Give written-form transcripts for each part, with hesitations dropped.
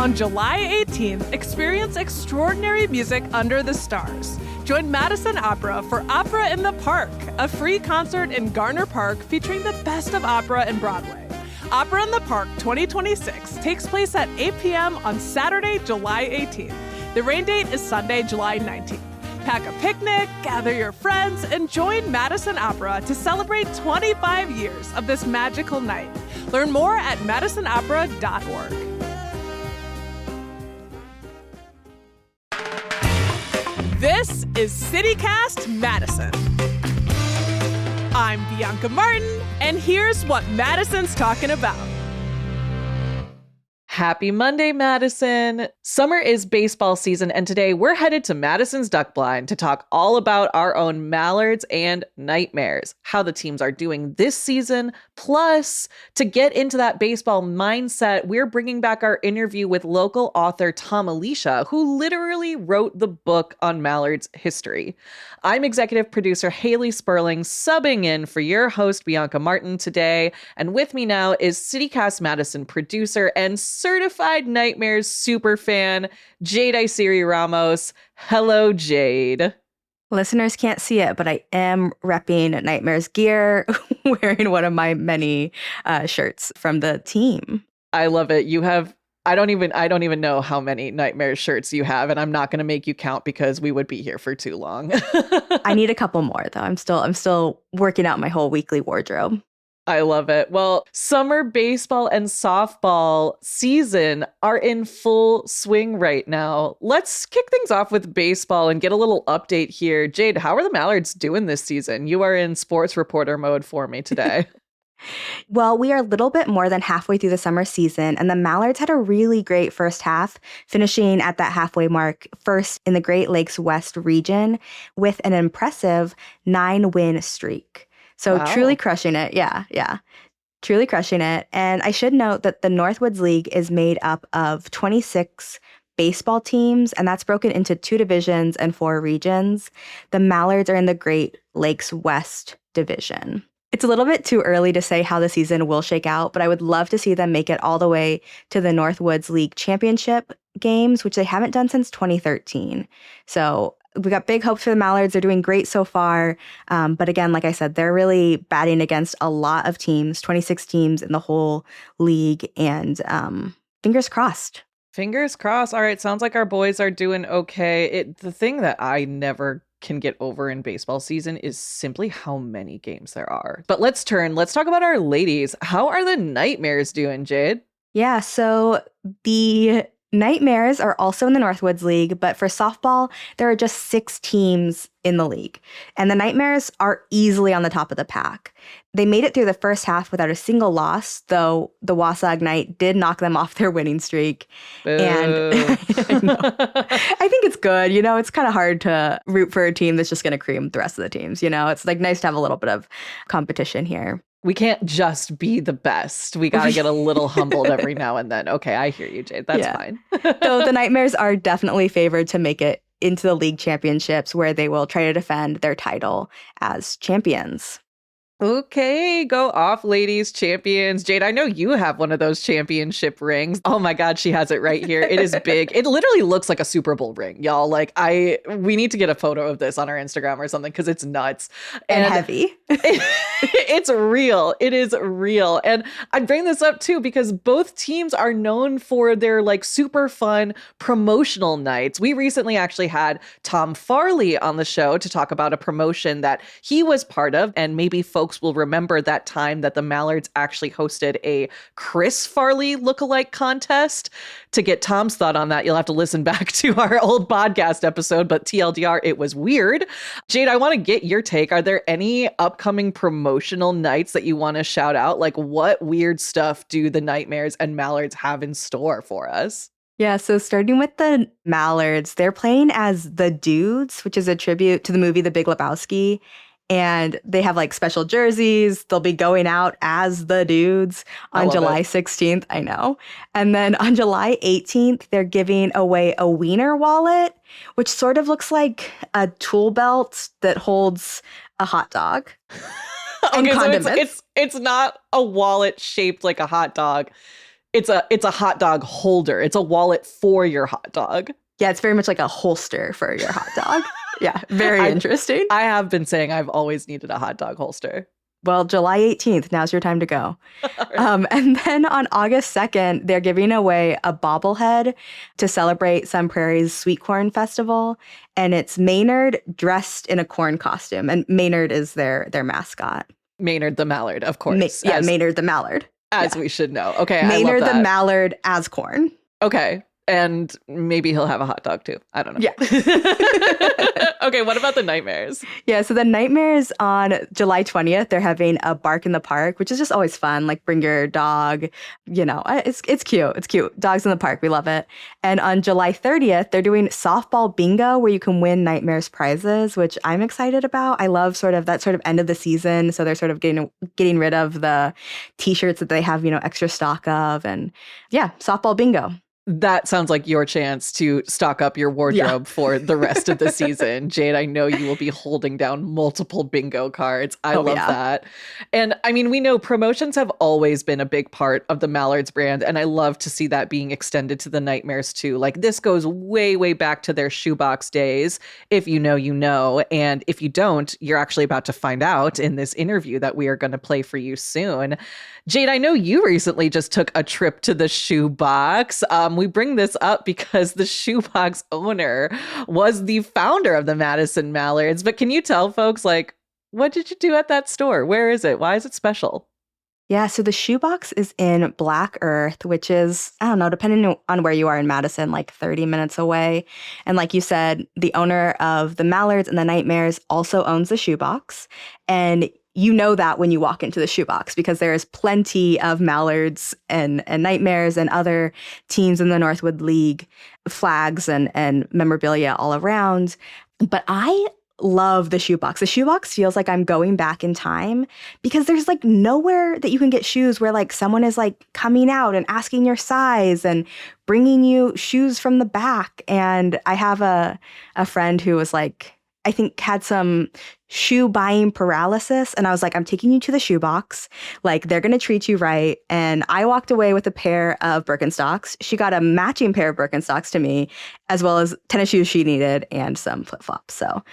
On July 18th, experience extraordinary music under the stars. Join Madison Opera for Opera in the Park, a free concert in Garner Park featuring the best of opera and Broadway. Opera in the Park 2026 takes place at 8 p.m. on Saturday, July 18th. The rain date is Sunday, July 19th. Pack a picnic, gather your friends, and join Madison Opera to celebrate 25 years of this magical night. Learn more at madisonopera.org. This is CityCast Madison. I'm Bianca Martin, and here's what Madison's talking about. Happy Monday, Madison. Summer is baseball season, and today we're headed to Madison's Duck Blind to talk all about our own Mallards and Nightmares, how the teams are doing this season. Plus, to get into that baseball mindset, we're bringing back our interview with local author Tom Alicia, who literally wrote the book on Mallard's history. I'm executive producer Haley Sperling, subbing in for your host Bianca Martin today, and with me now is CityCast Madison producer and certified Nightmares superfan, Jade Isiri Ramos. Hello, Jade. Listeners can't see it, but I am repping Nightmares gear, wearing one of my many shirts from the team. I love it. You have, I don't even know how many Nightmares shirts you have, and I'm not going to make you count because we would be here for too long. I need a couple more though. I'm still working out my whole weekly wardrobe. I love it. Well, summer baseball and softball season are in full swing right now. Let's kick things off with baseball and get a little update here. Jade, how are the Mallards doing this season? You are in sports reporter mode for me today. Well, we are a little bit more than halfway through the summer season, and the Mallards had a really great first half, finishing at that halfway mark first in the Great Lakes West region with an impressive 9-win streak. So Wow. Truly crushing it. Yeah. Truly crushing it. And I should note that the Northwoods League is made up of 26 baseball teams, and that's broken into 2 divisions and 4 regions. The Mallards are in the Great Lakes West division. It's a little bit too early to say how the season will shake out, but I would love to see them make it all the way to the Northwoods League Championship games, which they haven't done since 2013. So we got big hopes for the Mallards. They're doing great so far. But again, like I said, they're really batting against a lot of teams, 26 teams in the whole league. And fingers crossed. Fingers crossed. All right. Sounds like our boys are doing okay. The thing that I never can get over in baseball season is simply how many games there are. But let's talk about our ladies. How are the Nightmares doing, Jade? Yeah, so the Nightmares are also in the Northwoods League, but for softball, there are just 6 teams in the league. And the Nightmares are easily on the top of the pack. They made it through the first half without a single loss, though the Wausau Ignite did knock them off their winning streak. Boo. And I think it's good. You know, it's kind of hard to root for a team that's just going to cream the rest of the teams. You know, it's like nice to have a little bit of competition here. We can't just be the best. We got to get a little humbled every now and then. Okay, I hear you, Jade. That's fine. So the Nightmares are definitely favored to make it into the league championships, where they will try to defend their title as champions. Okay, go off, ladies champions. Jade, I know you have one of those championship rings. Oh my God, she has it right here. It is big. It literally looks like a Super Bowl ring, y'all. Like, we need to get a photo of this on our Instagram or something because it's nuts. And heavy. It's real. It is real. And I bring this up too because both teams are known for their like super fun promotional nights. We recently actually had Tom Farley on the show to talk about a promotion that he was part of, and maybe folks will remember that time that the Mallards actually hosted a Chris Farley lookalike contest. To get Tom's thought on that, you'll have to listen back to our old podcast episode, but TLDR, it was weird. Jade, I want to get your take. Are there any upcoming promotional nights that you want to shout out? Like, what weird stuff do the Nightmares and Mallards have in store for us? Yeah, so starting with the Mallards, they're playing as the Dudes, which is a tribute to the movie The Big Lebowski. And they have like special jerseys. They'll be going out as the Dudes on July 16th. I know. And then on July 18th, they're giving away a wiener wallet, which sort of looks like a tool belt that holds a hot dog. And Okay, condiments. so it's not a wallet shaped like a hot dog. It's a hot dog holder. It's a wallet for your hot dog. Yeah, it's very much like a holster for your hot dog. Yeah, very interesting. I have been saying I've always needed a hot dog holster. Well, July 18th, now's your time to go. And then on August 2nd, they're giving away a bobblehead to celebrate Sun Prairie's Sweet Corn Festival. And it's Maynard dressed in a corn costume. And Maynard is their mascot. Maynard the Mallard, of course. Maynard the Mallard. As we should know. Okay, Maynard I love that. the Mallard as corn. Okay. And maybe he'll have a hot dog too. I don't know. Yeah. Okay, what about the Nightmares? Yeah, so the Nightmares on July 20th, they're having a bark in the park, which is just always fun. Like bring your dog, it's cute. It's cute. Dogs in the park, we love it. And on July 30th, they're doing softball bingo where you can win Nightmares prizes, which I'm excited about. I love that sort of end of the season. So they're sort of getting rid of the t-shirts that they have, extra stock of. And yeah, softball bingo. That sounds like your chance to stock up your wardrobe for the rest of the season. Jade, I know you will be holding down multiple bingo cards. I love that. And I mean, we know promotions have always been a big part of the Mallards brand, and I love to see that being extended to the Nightmares too. Like this goes way, way back to their shoebox days. If you know, you know. And if you don't, you're actually about to find out in this interview that we are going to play for you soon. Jade, I know you recently just took a trip to the shoebox. We bring this up because the shoebox owner was the founder of the Madison Mallards. But can you tell folks, what did you do at that store? Where is it? Why is it special? Yeah, so the shoebox is in Black Earth, which is, I don't know, depending on where you are in Madison, like 30 minutes away. And like you said, the owner of the Mallards and the Nightmares also owns the shoebox. And you know that when you walk into the shoebox because there is plenty of Mallards and Nightmares and other teams in the Northwood League flags and memorabilia all around. But I love the shoebox. The shoebox feels like I'm going back in time because there's nowhere that you can get shoes where someone is coming out and asking your size and bringing you shoes from the back. And I have a friend who was I think had some shoe buying paralysis. And I was like, I'm taking you to the shoebox. They're going to treat you right. And I walked away with a pair of Birkenstocks. She got a matching pair of Birkenstocks to me, as well as tennis shoes she needed and some flip-flops. So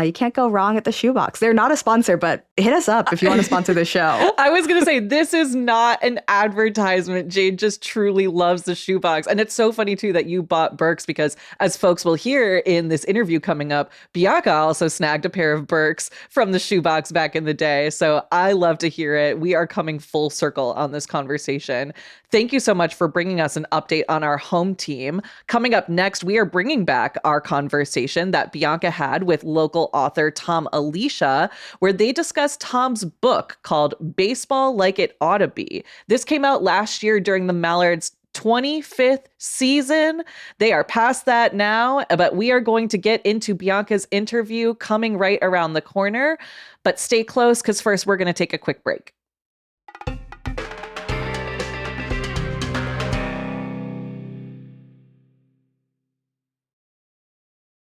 you can't go wrong at the shoebox. They're not a sponsor, but hit us up if you want to sponsor the show. I was going to say, this is not an advertisement. Jade just truly loves the shoebox. And it's so funny, too, that you bought Birks because, as folks will hear in this interview coming up, Bianca also snagged a pair of Birks from the shoebox back in the day. So I love to hear it. We are coming full circle on this conversation. Thank you so much for bringing us an update on our home team. Coming up next, we are bringing back our conversation that Bianca had with local author Tom Alicia, where they discussed Tom's book called Baseball Like It Ought to Be. This came out last year during the Mallards' 25th season. They are past that now, but we are going to get into Bianca's interview coming right around the corner. But stay close because first we're going to take a quick break.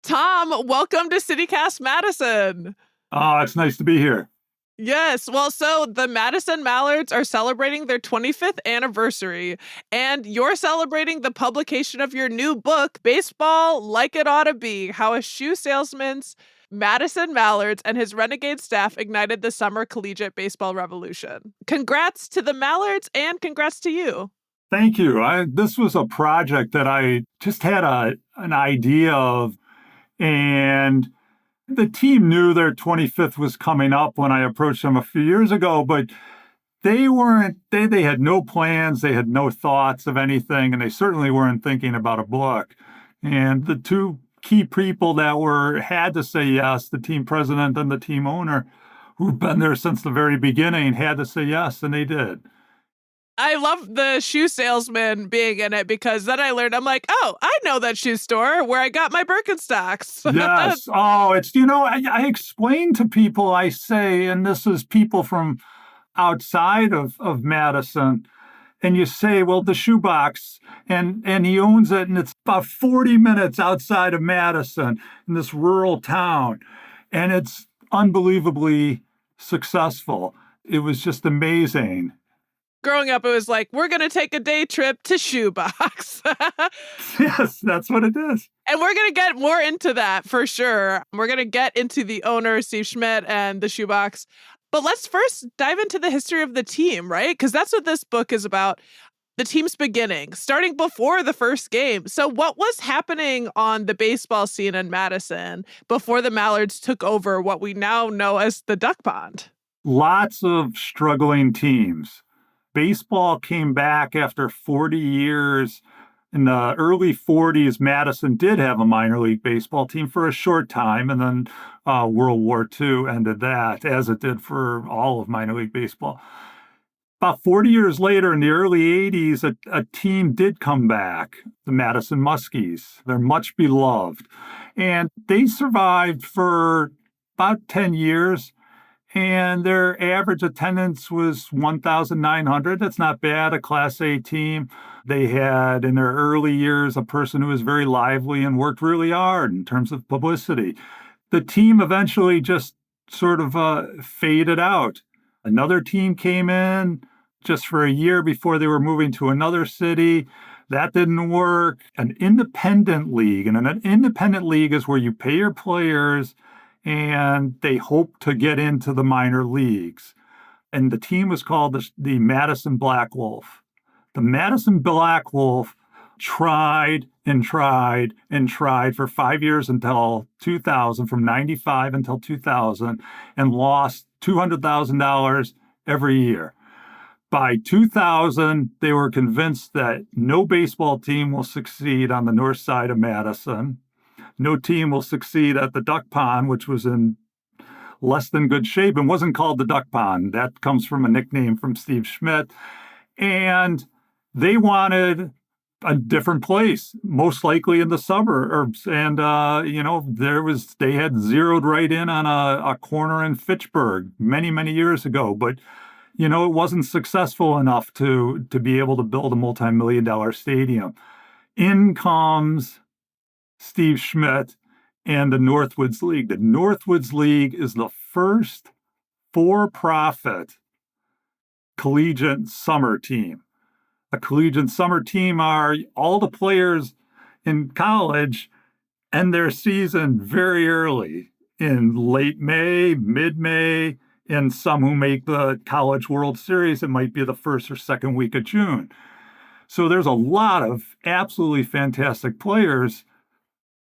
Tom, welcome to CityCast Madison. Oh, it's nice to be here. Yes. Well, so the Madison Mallards are celebrating their 25th anniversary, and you're celebrating the publication of your new book, Baseball Like It Ought to Be, How a Shoe Salesman's Madison Mallards and his renegade staff ignited the summer collegiate baseball revolution. Congrats to the Mallards and congrats to you. Thank you. This was a project that I just had an idea of, and the team knew their 25th was coming up when I approached them a few years ago, but they had no plans, they had no thoughts of anything, and they certainly weren't thinking about a book. And the two key people that had to say yes, the team president and the team owner, who've been there since the very beginning, had to say yes, and they did. I love the shoe salesman being in it because then I learned, I'm like, oh, I know that shoe store where I got my Birkenstocks. Yes. Oh, I explain to people, I say, and this is people from outside of Madison, and you say, well, the shoebox, and he owns it, and it's about 40 minutes outside of Madison in this rural town, and it's unbelievably successful. It was just amazing. Growing up, it was like, we're going to take a day trip to Shoebox. Yes, that's what it is. And we're going to get more into that for sure. We're going to get into the owner, Steve Schmidt, and the Shoebox. But let's first dive into the history of the team, right? Because that's what this book is about. The team's beginning, starting before the first game. So what was happening on the baseball scene in Madison before the Mallards took over what we now know as the Duck Pond? Lots of struggling teams. Baseball came back after 40 years. In the early 40s, Madison did have a minor league baseball team for a short time, and then World War II ended that, as it did for all of minor league baseball. About 40 years later, in the early 80s, a team did come back, the Madison Muskies. They're much beloved. And they survived for about 10 years, and their average attendance was 1,900. That's not bad, a Class A team. They had, in their early years, a person who was very lively and worked really hard in terms of publicity. The team eventually just sort of faded out. Another team came in just for a year before they were moving to another city. That didn't work. An independent league, and an independent league is where you pay your players and they hope to get into the minor leagues. And the team was called the Madison Black Wolf. The Madison Black Wolf tried and tried and tried for 5 years until 2000, from 95 until 2000, and lost $200,000 every year. By 2000, they were convinced that no baseball team will succeed on the north side of Madison. No team will succeed at the Duck Pond, which was in less than good shape and wasn't called the Duck Pond. That comes from a nickname from Steve Schmidt. And they wanted a different place, most likely in the suburbs. And, they had zeroed right in on a corner in Fitchburg many, many years ago. But, it wasn't successful enough to be able to build a multi-million-dollar stadium. In comes Steve Schmidt and the Northwoods League. The Northwoods League is the first for-profit collegiate summer team. A collegiate summer team are all the players in college end their season very early, in late May, mid-May, and some who make the College World Series, it might be the first or second week of June. So there's a lot of absolutely fantastic players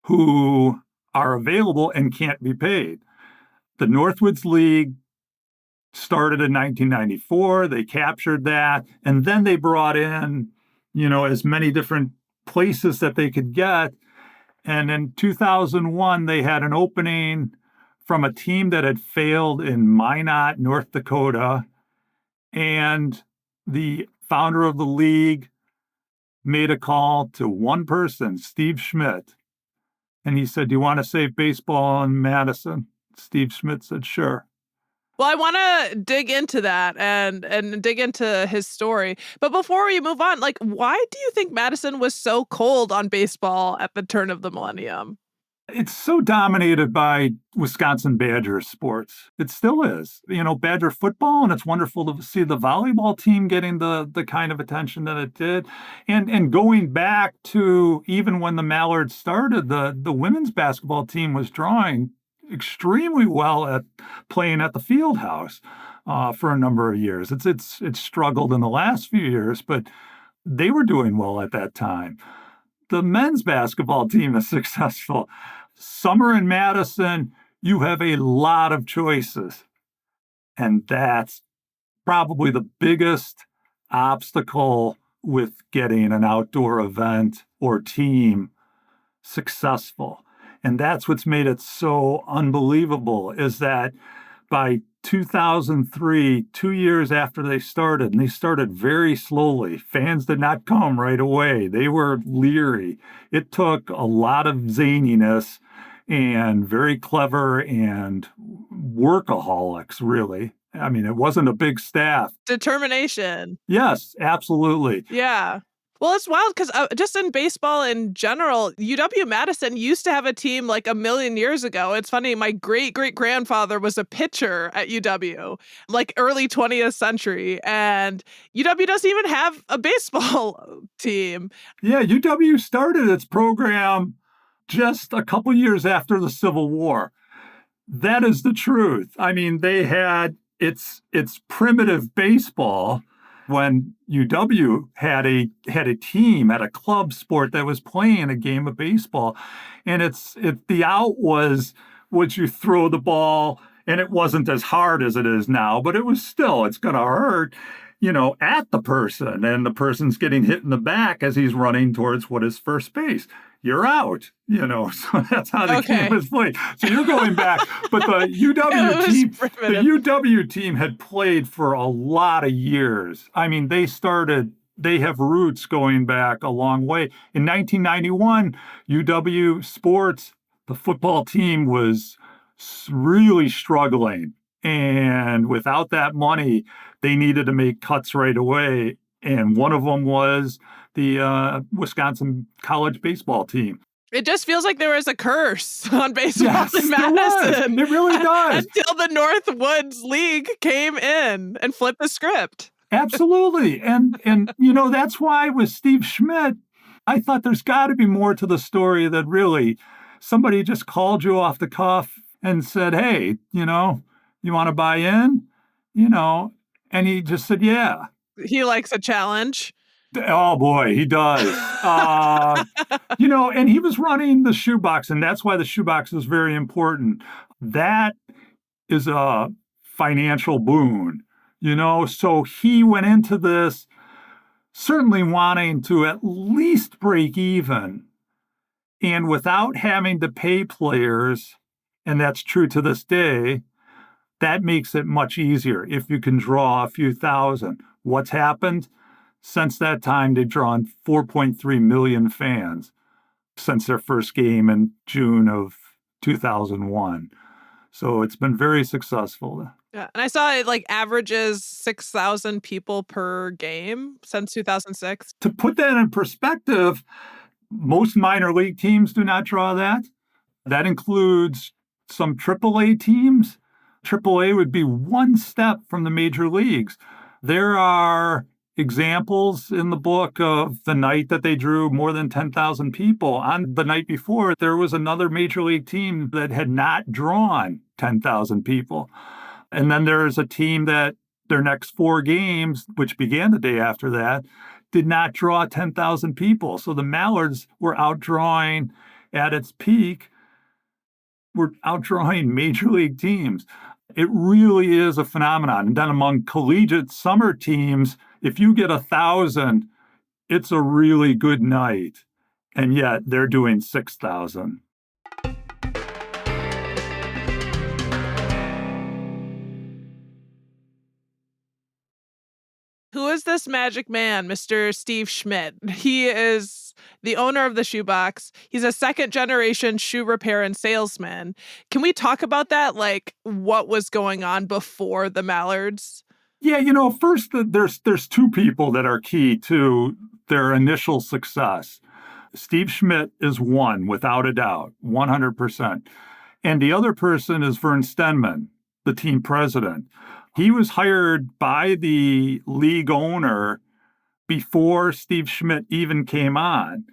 who are available and can't be paid. The Northwoods League started in 1994. They captured that, and then they brought in, as many different places that they could get. And in 2001, they had an opening from a team that had failed in Minot, North Dakota. And the founder of the league made a call to one person, Steve Schmidt. And he said, "Do you want to save baseball in Madison?" Steve Schmidt said, "Sure." Well, I want to dig into that and dig into his story. But before we move on, why do you think Madison was so cold on baseball at the turn of the millennium? It's so dominated by Wisconsin Badger sports. It still is. Badger football, and it's wonderful to see the volleyball team getting the kind of attention that it did. And going back to even when the Mallards started, the women's basketball team was drawing extremely well at playing at the field house for a number of years. It's struggled in the last few years, but they were doing well at that time. The men's basketball team is successful. Summer in Madison, you have a lot of choices. And that's probably the biggest obstacle with getting an outdoor event or team successful. And that's what's made it so unbelievable, is that by 2003, 2 years after they started, and they started very slowly, fans did not come right away. They were leery. It took a lot of zaniness and very clever and workaholics, really. I mean, it wasn't a big staff. Determination. Yes, absolutely. Yeah. Well, it's wild because just in baseball in general, UW-Madison used to have a team like a million years ago. It's funny, my great-great-grandfather was a pitcher at UW, like early 20th century, and UW doesn't even have a baseball team. Yeah, UW started its program just a couple years after the Civil War. That is the truth. I mean, they had its primitive baseball when UW had a team, had a club sport that was playing a game of baseball, and the out was would you throw the ball, and it wasn't as hard as it is now, but it was still it's going to hurt, at the person, and the person's getting hit in the back as he's running towards what is first base. You're out, so that's how the game was played. So you're going back, but the UW team had played for a lot of years. I mean, they have roots going back a long way. In 1991, UW sports, the football team was really struggling. And without that money, they needed to make cuts right away. And one of them was the Wisconsin college baseball team. It just feels like there was a curse on baseball in Madison. It really does. Until the Northwoods League came in and flipped the script. Absolutely. And that's why with Steve Schmidt, I thought there's got to be more to the story that really somebody just called you off the cuff and said, hey, you want to buy in? And he just said, yeah. He likes a challenge. Oh, boy, he does. And he was running the shoebox, and that's why the shoebox is very important. That is a financial boon, So he went into this certainly wanting to at least break even, and without having to pay players, and that's true to this day, that makes it much easier if you can draw a few thousand. What's happened? Since that time, they've drawn 4.3 million fans since their first game in June of 2001. So it's been very successful. Yeah, and I saw it averages 6,000 people per game since 2006. To put that in perspective, most minor league teams do not draw that. That includes some AAA teams. AAA would be one step from the major leagues. There are examples in the book of the night that they drew more than 10,000 people. On the night before, there was another major league team that had not drawn 10,000 people. And then there's a team that their next 4 games, which began the day after that, did not draw 10,000 people. So the Mallards were outdrawing at its peak, were outdrawing major league teams. It really is a phenomenon. And then among collegiate summer teams, if you get 1,000, it's a really good night. And yet they're doing 6,000. Who is this magic man, Mr. Steve Schmidt? He is the owner of the shoebox. He's a second-generation shoe repair and salesman. Can we talk about that? What was going on before the Mallards? Yeah, first, there's 2 people that are key to their initial success. Steve Schmidt is one, without a doubt, 100%. And the other person is Vern Stenman, the team president. He was hired by the league owner before Steve Schmidt even came on.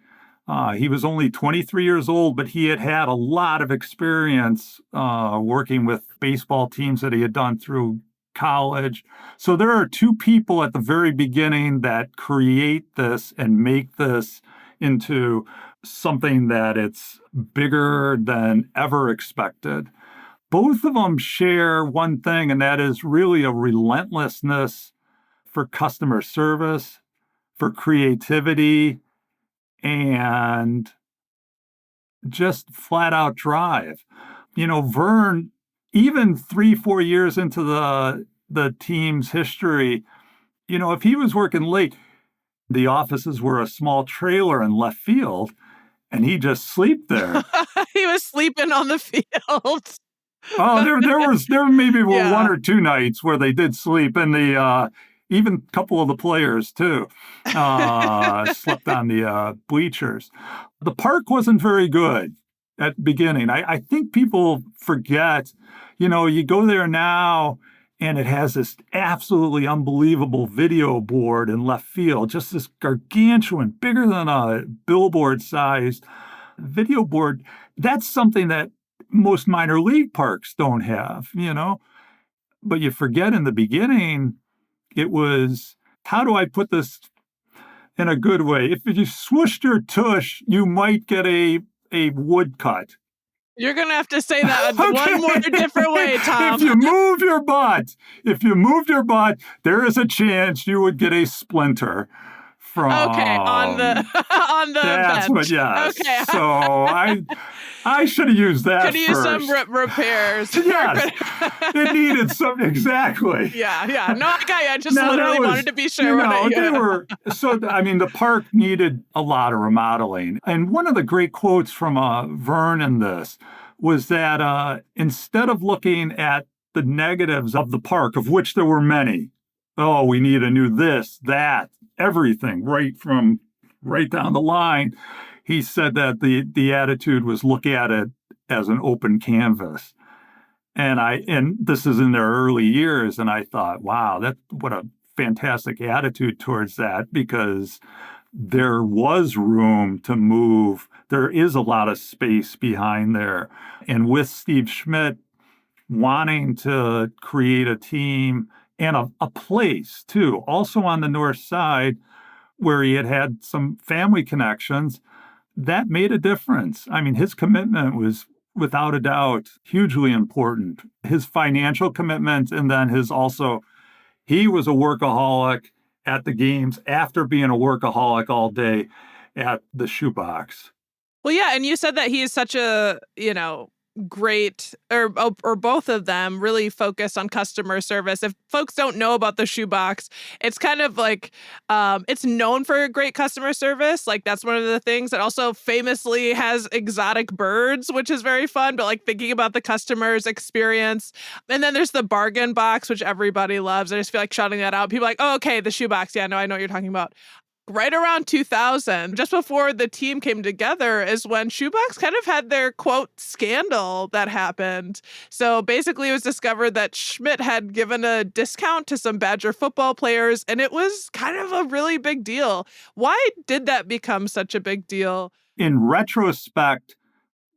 He was only 23 years old, but he had a lot of experience working with baseball teams that he had done through college. So there are 2 people at the very beginning that create this and make this into something that it's bigger than ever expected. Both of them share one thing, and that is really a relentlessness for customer service, for creativity, and just flat out drive. Vern, even 3-4 years into the team's history, if he was working late, the offices were a small trailer in left field, and he just sleep there. He was sleeping on the field. Oh, there maybe were 1 or 2 nights where they did sleep in the Even a couple of the players, too, slept on the bleachers. The park wasn't very good at the beginning. I think people forget, you go there now and it has this absolutely unbelievable video board in left field, just this gargantuan, bigger than a billboard sized video board. That's something that most minor league parks don't have, But you forget in the beginning, it was, how do I put this in a good way? If you swooshed your tush, you might get a woodcut. You're going to have to say that one more different way, Tom. If you moved your butt, there is a chance you would get a splinter from. Okay, on the that's bench. What, yes. Okay. So I should have used that. Could have used some repairs. Yes, it needed some, exactly. Yeah. No, I just literally wanted to be sure. The park needed a lot of remodeling. And one of the great quotes from Vern in this was that instead of looking at the negatives of the park, of which there were many, we need a new this, that, everything, right down the line, he said that the attitude was look at it as an open canvas. And this is in their early years, and I thought, wow, what a fantastic attitude towards that, because there was room to move. There is a lot of space behind there. And with Steve Schmidt wanting to create a team and a place, too, also on the north side, where he had some family connections, that made a difference. I mean, his commitment was, without a doubt, hugely important. His financial commitment, and then he was a workaholic at the games after being a workaholic all day at the shoebox. Well, yeah, and you said that he is such a, great, or both of them really focus on customer service. If folks don't know about the shoebox, it's kind of like, it's known for great customer service. Like, that's one of the things that also famously has exotic birds, which is very fun, but like thinking about the customer's experience. And then there's the bargain box, which everybody loves. I just feel like shouting that out. People are like, oh, okay, the shoebox. Yeah, no, I know what you're talking about. Right around 2000, just before the team came together, is when Shoebox kind of had their, quote, scandal that happened. So basically it was discovered that Schmidt had given a discount to some Badger football players, and it was kind of a really big deal. Why did that become such a big deal? In retrospect,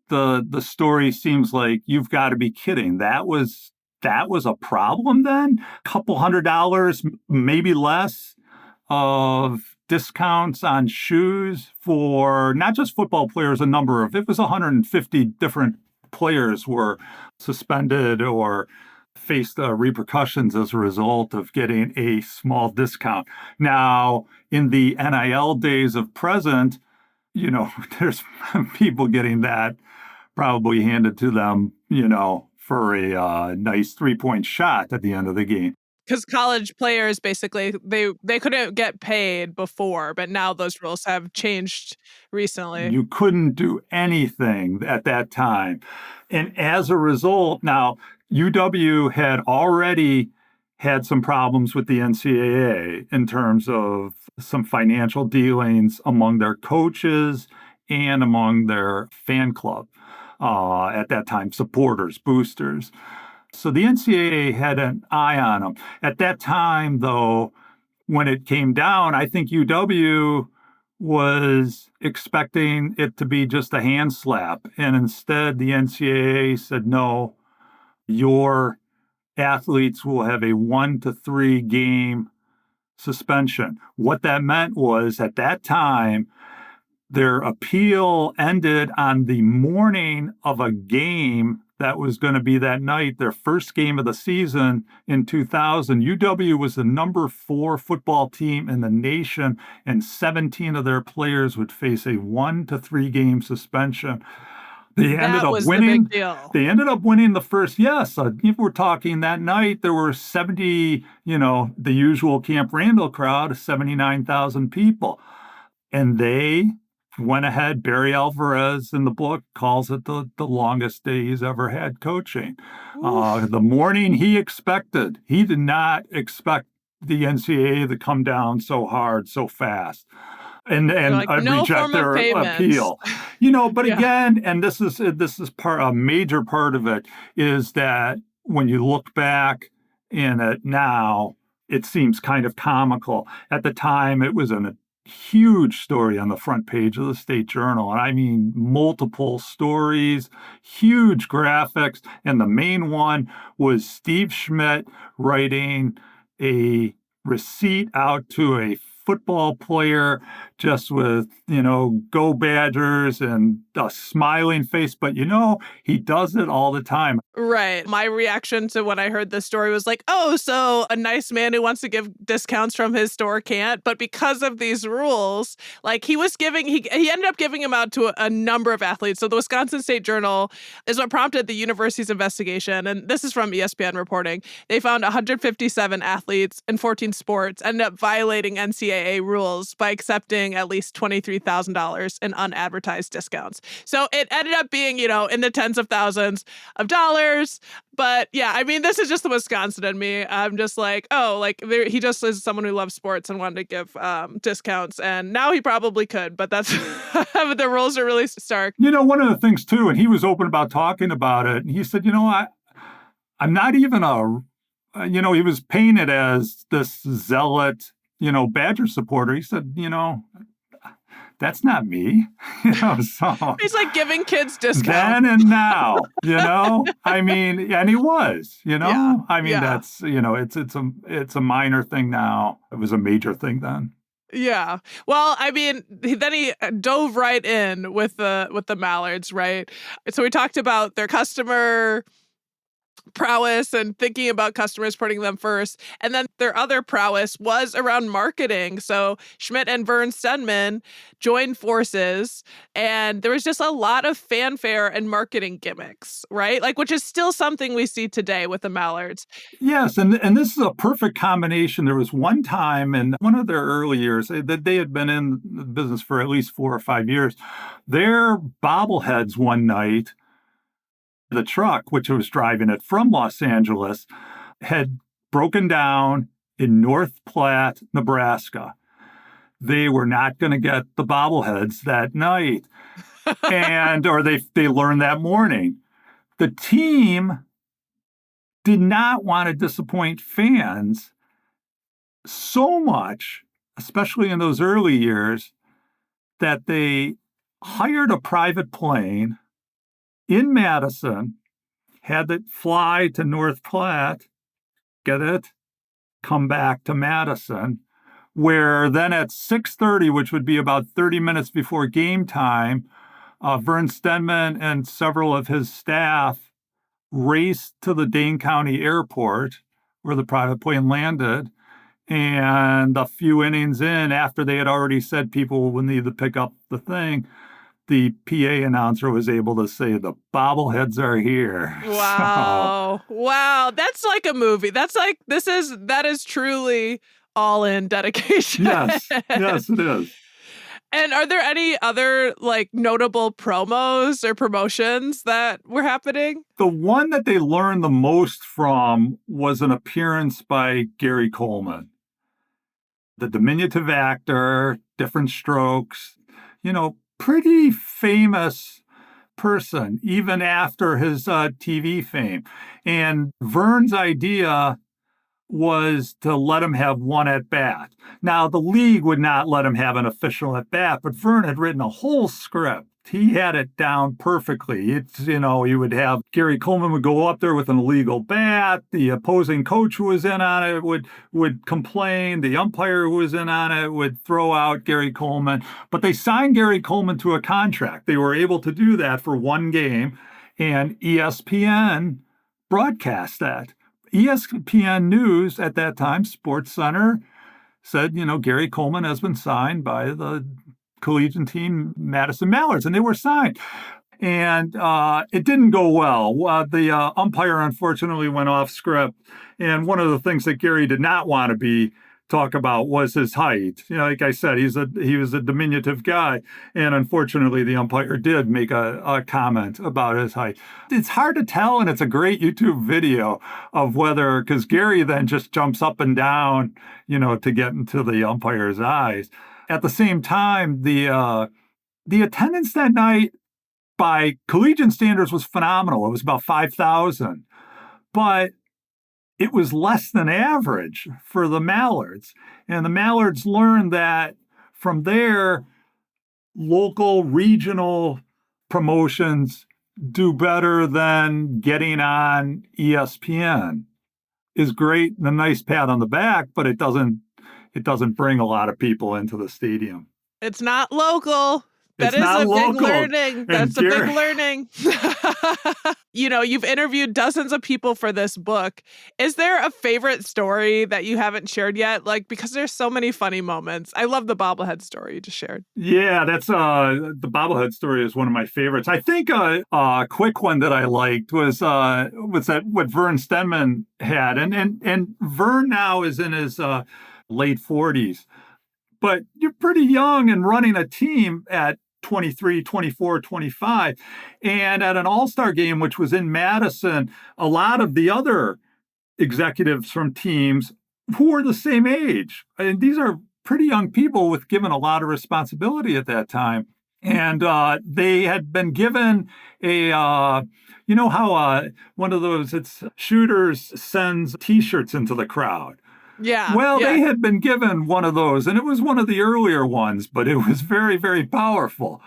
the story seems like you've got to be kidding. That was a problem then? A couple $100, maybe less, of discounts on shoes for not just football players, it was 150 different players were suspended or faced repercussions as a result of getting a small discount. Now, in the NIL days of present, there's people getting that probably handed to them, for a nice 3-point shot at the end of the game. Because college players, basically, they couldn't get paid before, but now those rules have changed recently. You couldn't do anything at that time. And as a result, now, UW had already had some problems with the NCAA in terms of some financial dealings among their coaches and among their fan club. At that time, supporters, boosters. So the NCAA had an eye on them. At that time, though, when it came down, I think UW was expecting it to be just a hand slap. And instead, the NCAA said, no, your athletes will have a 1 to 3 game suspension. What that meant was, at that time, their appeal ended on the morning of a game that was going to be that night, their first game of the season in 2000. UW was the number 4 football team in the nation, and 17 of their players would face a 1 to 3 game suspension. They ended up winning. The big deal. They ended up winning the first. Yes, if we're talking that night, there were 70. The usual Camp Randall crowd, 79,000 people, and they went ahead. Barry Alvarez in the book calls it the longest day he's ever had coaching. The morning he did not expect the NCAA to come down so hard, so fast. And like, I'd no reject form of their payment. appeal. But Yeah. again, and this is a major part of it, is that when you look back in it now, it seems kind of comical. At the time, it was a huge story on the front page of the State Journal. And I mean, multiple stories, huge graphics. And the main one was Steve Schmidt writing a receipt out to a football player just with, go Badgers and a smiling face. But, he does it all the time. Right. My reaction to when I heard this story was like, oh, so a nice man who wants to give discounts from his store can't. But because of these rules, like he ended up giving them out to a number of athletes. So the Wisconsin State Journal is what prompted the university's investigation. And this is from ESPN reporting. They found 157 athletes in 14 sports ended up violating NCAA rules by accepting at least $23,000 in unadvertised discounts. So it ended up being, in the tens of thousands of dollars. But yeah, I mean, this is just the Wisconsin in me. I'm just like, he just is someone who loves sports and wanted to give discounts. And now he probably could, but that's the rules are really stark. One of the things too, and he was open about talking about it. And he said, I'm not even he was painted as this zealot, Badger supporter. He said, that's not me, so. He's like giving kids discounts. Then and now, I mean, and he was, Yeah. I mean, that's, it's a minor thing now. It was a major thing then. Yeah. Well, I mean, then he dove right in with the Mallards, right? So we talked about their customer prowess and thinking about customers, putting them first. And then their other prowess was around marketing. So Schmidt and Vern Stedman joined forces, and there was just a lot of fanfare and marketing gimmicks, right? Like, which is still something we see today with the Mallards. Yes, and this is a perfect combination. There was one time in one of their early years that they had been in the business for at least 4 or 5 years. Their bobbleheads one night, the truck, which was driving it from Los Angeles, had broken down in North Platte, Nebraska. They were not going to get the bobbleheads that night, or they learned that morning. The team did not want to disappoint fans so much, especially in those early years, that they hired a private plane in Madison, had it fly to North Platte, get it, come back to Madison, where then at 6:30, which would be about 30 minutes before game time, Vern Stedman and several of his staff raced to the Dane County Airport where the private plane landed. And a few innings in, after they had already said people would need to pick up the thing, the PA announcer was able to say the bobbleheads are here. Wow. So. Wow. That's like a movie. That's like, that is truly all in dedication. Yes, it is. And are there any other like notable promos or promotions that were happening? The one that they learned the most from was an appearance by Gary Coleman, the diminutive actor, different strokes, pretty famous person, even after his TV fame. And Vern's idea was to let him have one at bat. Now, the league would not let him have an official at bat, but Vern had written a whole script. He had it down perfectly. It's, he would have Gary Coleman would go up there with an illegal bat. The opposing coach who was in on it would complain. The umpire who was in on it would throw out Gary Coleman. But they signed Gary Coleman to a contract. They were able to do that for one game, and ESPN broadcast that. ESPN News at that time, SportsCenter, said, Gary Coleman has been signed by the collegiate team Madison Mallards, and they were signed. And it didn't go well. The umpire, unfortunately, went off script. And one of the things that Gary did not want to be talk about was his height. Like I said, he was a diminutive guy, and unfortunately, the umpire did make a comment about his height. It's hard to tell, and it's a great YouTube video of whether, because Gary then just jumps up and down, to get into the umpire's eyes. At the same time, the attendance that night by collegiate standards was phenomenal. It was about 5,000, but it was less than average for the Mallards. And the Mallards learned that from there, local, regional promotions do better than getting on ESPN. Is great and a nice pat on the back, but it doesn't bring a lot of people into the stadium. It's not local. That is a big learning. That's a big learning. You've interviewed dozens of people for this book. Is there a favorite story that you haven't shared yet? Because there's so many funny moments. I love the bobblehead story you just shared. Yeah, that's the bobblehead story is one of my favorites. I think a quick one that I liked was what Vern Stenman had. And Vern now is in his late 40s. But you're pretty young and running a team at 23, 24, 25. And at an all-star game, which was in Madison, a lot of the other executives from teams who were the same age. And these are pretty young people with given a lot of responsibility at that time. And they had been given how one of those shooters sends T-shirts into the crowd. Yeah. Well, they had been given one of those, and it was one of the earlier ones, but it was very, very powerful.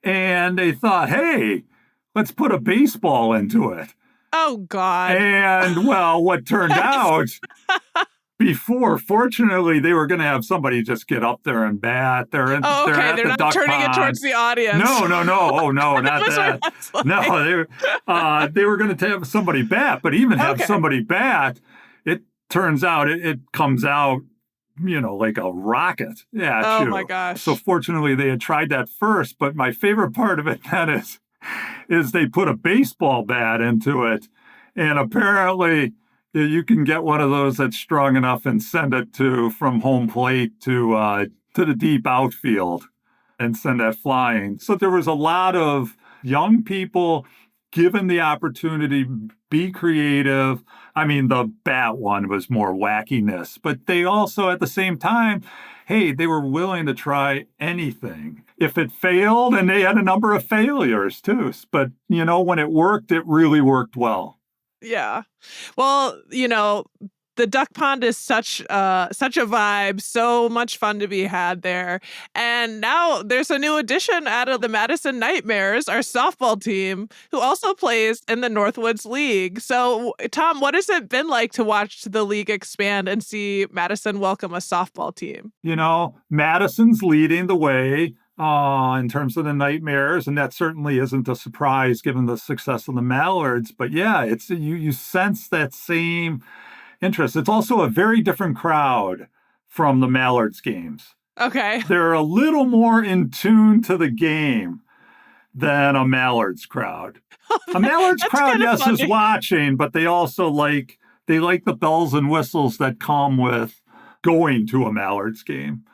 And they thought, hey, let's put a baseball into it. Oh, God. And, well, what turned out fortunately, they were going to have somebody just get up there and bat. They're at the not turning it towards the audience. No. Oh, no, not that. No, they were going to have somebody bat, but even have somebody bat, turns out it comes out, like a rocket at you. Oh, my gosh. So fortunately, they had tried that first. But my favorite part of it then is they put a baseball bat into it. And apparently, you can get one of those that's strong enough and send it from home plate to the deep outfield and send that flying. So there was a lot of young people given the opportunity, be creative. I mean, the bat one was more wackiness, but they also, at the same time, hey, they were willing to try anything. If it failed, and they had a number of failures too, but, when it worked, it really worked well. Yeah. Well, the duck pond is such a vibe, so much fun to be had there. And now there's a new addition out of the Madison Nightmares, our softball team, who also plays in the Northwoods League. So, Tom, what has it been like to watch the league expand and see Madison welcome a softball team? Madison's leading the way in terms of the Nightmares, and that certainly isn't a surprise given the success of the Mallards. But yeah, it's you sense that same interest. It's also a very different crowd from the Mallards games. Okay. They're a little more in tune to the game than a Mallards crowd. A Mallards crowd, yes, is watching, but they also like the bells and whistles that come with going to a Mallards game.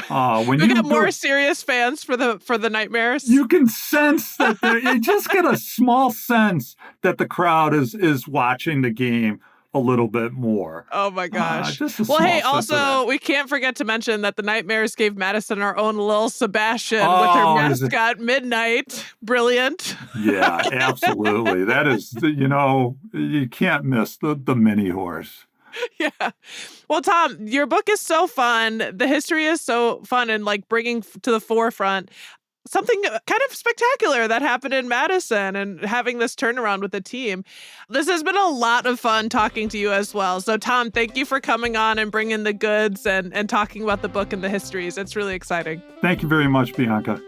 When you get more serious fans for the Nightmares. You can sense that you just get a small sense that the crowd is watching the game a little bit more. Oh my gosh. Well, hey, also, we can't forget to mention that the Nightmares gave Madison our own Lil Sebastian with her mascot, Midnight. Brilliant. Yeah, absolutely. That is, you can't miss the mini horse. Yeah. Well, Tom, your book is so fun. The history is so fun and bringing to the forefront something kind of spectacular that happened in Madison and having this turnaround with the team. This has been a lot of fun talking to you as well. So, Tom, thank you for coming on and bringing the goods and talking about the book and the histories. It's really exciting. Thank you very much, Bianca.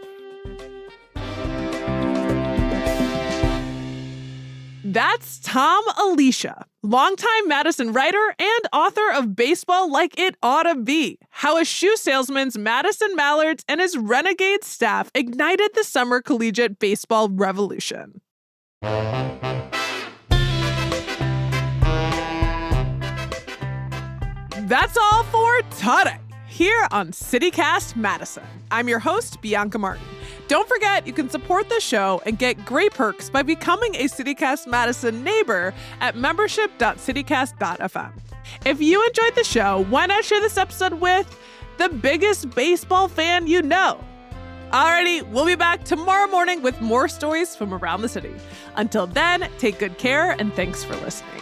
That's Tom Alicia, longtime Madison writer and author of Baseball Like It Oughta Be, How a Shoe Salesman's Madison Mallards and his renegade staff ignited the summer collegiate baseball revolution. That's all for today here on CityCast Madison. I'm your host, Bianca Martin. Don't forget, you can support the show and get great perks by becoming a CityCast Madison neighbor at membership.citycast.fm. If you enjoyed the show, why not share this episode with the biggest baseball fan you know? Alrighty, we'll be back tomorrow morning with more stories from around the city. Until then, take good care and thanks for listening.